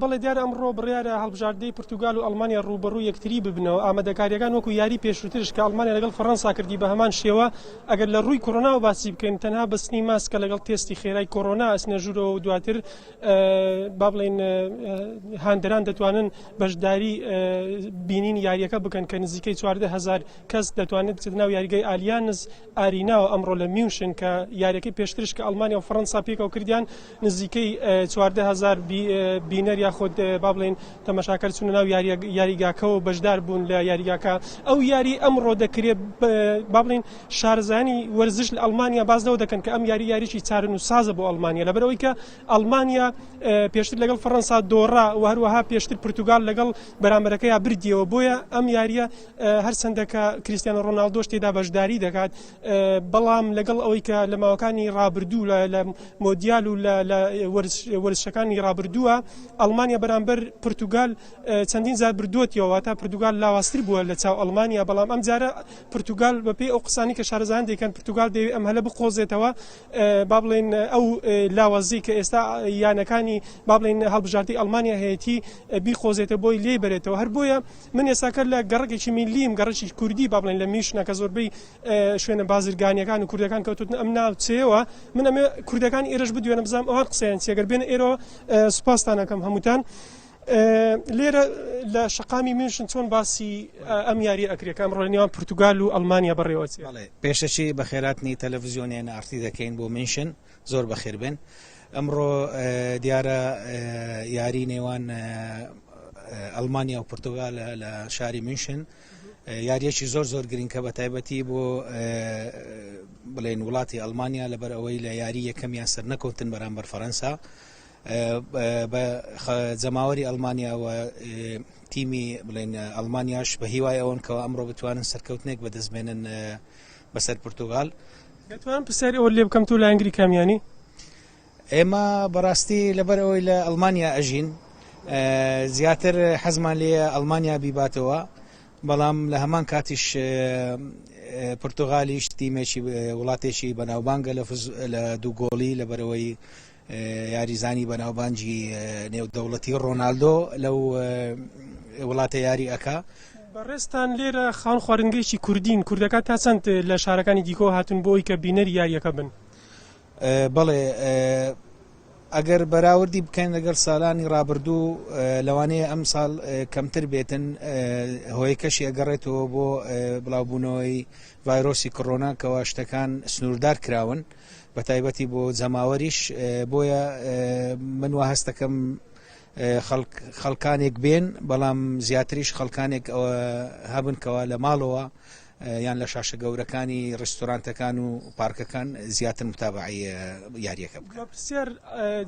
بەڵێ دیارە ئەمڕۆ بڕیارە هەڵبژاردەی پورتوگال و ئەڵمانیا ڕوبەڕوو یەکتری ببنەوە ئامادەکاریەکان وەکو یاری پێشووترش کە ئەڵمانیا لەگەڵ فەڕەنسا کردی بە هەمان شێوە ئەگەر لە ڕووی کۆڕۆنا و باسی بکەین تەنها بەستنی ماسکە لەگەڵ تێستی خێرای کۆڕۆنا ئەسنە ژوورەوە و دواتر با بڵێن هاندەران دەتوانن بەشداری بینین یاریەکە بکەن کە نزیکەی 14,000 کەس دەتوانێت ناو یاریگەی ئالیانز ئاریناوە ئەمڕۆ لە میونشن کە یاریەکەی پێشترش کە ئەڵمانیا و فەڕەنسا پێکەوە کردیان نزیکەی 14,000 بینەر یاخۆت با بڵێن تەماشاکەر چونە ناو یاریگاکەەوە بەشدار بوون لە یاریگاکە ئەو یاری ئەمڕۆ دەکرێت با بڵێن شارزانی وەرزش لە ئەڵمانیا بازەوە دەکەن کە ئەم یاریی چارن و سازە بۆ ئەڵمانیا لەبەرەوەی کە ئەڵمانیا پێشتر لەگەڵ فەڕەنسا دۆڕا و هەروەها پێشتر پورتوگال لەگەڵ بەرامبەرەکەی بردیەوە بۆیە ئەم یاریە هەر چەندەکە کریستیانۆ ڕۆناڵدۆش تێدا بەشداری دەکات بەڵام لەگەڵ ئەوەی کە لە ماوەکانی ڕابردوو لە مۆدیال و لە وەرزشەکانی ڕابردووە ئەڵمانیا بەرامبەر پورتوگال چەندین زار بردووەتەوە تا پورتوگال لاواستر بووە لە چاو ئەڵمانیا بەڵام ئەم جارە پورتوگال بەپێی ئەو قسانی کە شارەزایان دەیکەن پورتوگال دەوێت ئەم هەلە بقۆزێتەوە با بڵێن ئەو لاوازی کە ئێستا یانەکانی با بڵێن هەڵبژاردەی ئەڵمانیا هەیەتی بیخۆزێتە بۆی لێ بێتەوە هەر بۆیە من ئێستاکە لە گەڕێکی میلیم گەڕێکی کوردی با بڵێن لە میشنە کە زۆربەی شوێنە بازرگانیەکان و کوردەکان کەوتوتن ئەم ناوچەیەوە من ئەمێ کوردەکانی ئێرەش بدوێنە بزانم ئەوان قسەیان چێگەر بێنە ئێرەوە سوپاستانەکەم هەمووتان لێرە لە شەقامی میشن چۆن باسی ئەم یاری ئەکرێکە ئەمڕۆ لە نێوان پورتوگال و ئەڵمانیا بەڕێوەچێ پێشەچی بە خێراتنی تەلەڤیزیۆنیان ئارتی دەکەین بۆ میشن زۆر بەخێر بن ئەمڕۆ دیارە یاری نێوان ئەڵمانیا و پورتوگال لە شاری میشن یاریەکی زۆر گرنگ کە بە تایبەتی بۆ بڵێن وڵاتی ئەڵمانیا لەبەر ئەوەی لە یاری یەکەمیان سەر نەکەوتن بەرامبەر فەڕەنسا بە جەماوەری ئەڵمانیا و تیمی بڵێن ئەڵمانیاش بە هیوای ئەوەن کەەوە ئەمڕۆ بتوانن سەرکەوتنێک بەدەستبێنن بەسەر پورتوگال دەتوانم پرسیاری ئەوە لێ بکەم تو لە ئەنگلی کامیانی ئێمە بەڕاستی لەبەر ئەوەی لە ئەڵمانیا ئەژین زیاتر حەزمان لێ ئەڵمانیا بیباتەوە بەڵام لە هەمان کاتیش پورتوغالیش تیمێکی وڵاتێکی بەناوبانگە لە دوو گۆڵی لەبەرەوەی یاریزانی بەناوبانجی نێودەوڵەتی ڕۆناڵدۆ لەو وڵاتە یاری ئەکا بەڕێستان لێرە خاڵ خواردنگەیەکی کوردین کوردەکان تا چەند لە شارەکانی دیکۆ هاتون بۆی کە بینەری یاریەکە بن بەڵێ ئەگەر بەراوردی بکەین لەگەڵ ساڵانی ڕابردوو لەوانەیە ئەم ساڵ کەمتر بێتن هۆی کەشی ئەگەڕێتەوە بۆ بڵاوبوونەوەی ڤایرۆسی کۆڕۆنا کەوا شتەکان سنووردار کراون بە تایبەتی بۆ جەماوەریش بۆیە من وا هەست دەکەم خەڵکانێک بێن بەڵام زیاتریش خەڵکانێک هەبن کەوا لە ماڵەوە یان لە شاشە گەورەکانی ڕستۆرانتەکان و پارکەکان زیاتر متابعی یاریەکە بکە. پرسیار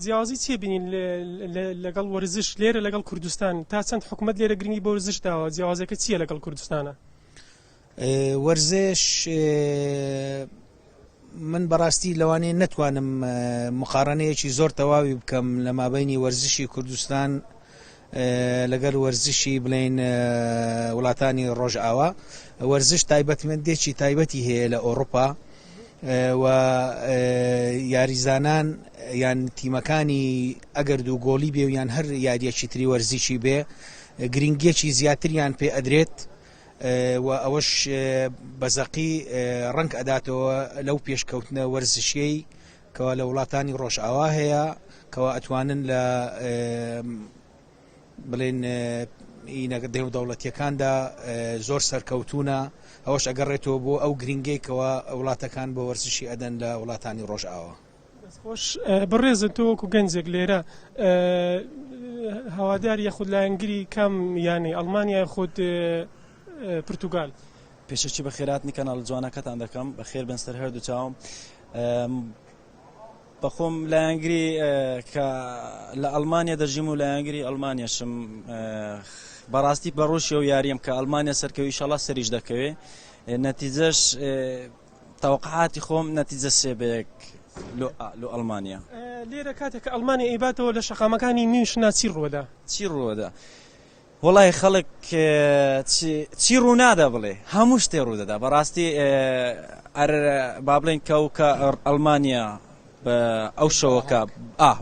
جیاوازی چیە بینین لەگەڵ وەرزش لێرە لەگەڵ کوردستان تا چەند حکوومەت لێرە گرنگی بۆ وەرزش داوە جیاوازەکە چییە لەگەڵ کوردستانە؟ وەرزش من بەڕاستی لەوانەیە نەتوانم مقارنەیەکی زۆر تەواوی بکەم لە مابەینی وەرزشی کوردستان لەگەر وەرزشی بڵێن وڵاتانی ڕۆژئاوا وەرزش تایبەتمەندێکی تایبەتی هەیە لە ئەوروپا و یاریزانان یان تیمەکانی ئەگەر دوو گۆڵی بێ و یان هەر یاریەکی تری وەرزشی بێ گرنگیەکی زیاتریان پێ ئەدرێت و ئەوەش بەزەقی ڕنگ ئەداتەوە لەو پێشکەوتنە وەرزشیەی کەوا لە وڵاتانی ڕۆژئاوا هەیە کەوا ئەتوانن لە بڵێن دێو دەوڵەتیەکاندا زۆر سەرکەوتونە ئەوەش ئەگەڕێتەوە بۆ ئەو گرنگەی کەوا وڵاتەکان بە وەرزشی ئەدەن لە وڵاتانی ڕۆژئاوا. خۆش بڕێزە تۆ وەکو گەنجێک لێرە هەوادار یەخود لە ئەنگلی کام یانی ئەڵمانیا خۆت پورتوگال پێشەکی بە خێراتنی کەناڵ جوانەکەتان دەکەم بە خێر بن سەر هەردوو چاوم بەخۆم لە ئەنگری کە لە ئەڵمانیا دەژیم و لە ئەنگری ئەڵمانیاشم بەڕاستی بە ڕۆژی و یاریم کە ئەڵمانیا سەرکەوی ئینشاڵڵا سەریش دەکەوێ نەتیجەش تەوقعاتی خۆم نەتیجە سێبەیەک لۆ ئەڵمانیا لێرە کاتێک کە ئەڵمانیا ئیباتەوە لە شەقامەکانی میشنا چی ڕووەدا وڵای خەڵک چی ڕوونادا بڵێ هەموو شتێ ڕوودەدا بەڕاستی با بڵێن کە ئەلمانیا ئەو شەوەکە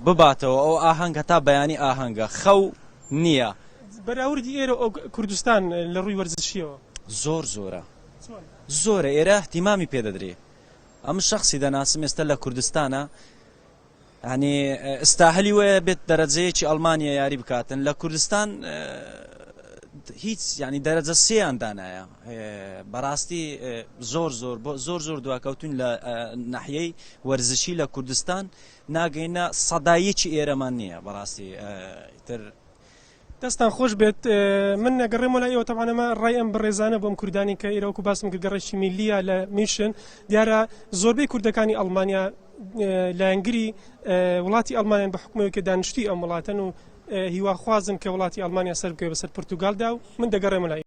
بباتەوە ئەو ئاهەنگ تا بەیانی ئاهەنگە خەو نییە. بەراوردی ئێرە کوردستان لە ڕووی وەرزشیەوە زۆرە ئێرە احتیمامی پێدەدرێ. ئەم شخصی دەناسم ئێستا لە کوردستانە ینی ئستاهلی وەیە بێت دەرەجەیەکی ئەڵمانیا یاری بکاتن. لە کوردستان هیچ ینی دەرەجە سێیان دانایە. بەڕاستی زۆر دواکەوتون لە ناحیەی وەرزشی لە کوردستان ناگەینە سەدایەکی ئێرەمان نییە. بەڕاستی تر دەستان خۆش بێت. من نەگەڕێمە لای ئێوە تەوانەمە ڕای ئەم بەڕێزانە بۆم کوردانی کە ئێرەوەکو باسم کرد گەڕێکی میلیە لە میشن دیارە زۆربەی کوردەکانی ئەڵمانیا لایەنگری وڵاتی ئەڵمانیان بە حکومەوەی کە دانیشتووی ئەم وڵاتەن و هیواخوازن کە وڵاتی ئەڵمانیا سەر بکەوێ بەسەر پورتوگالدا و من دەگەڕێمە لای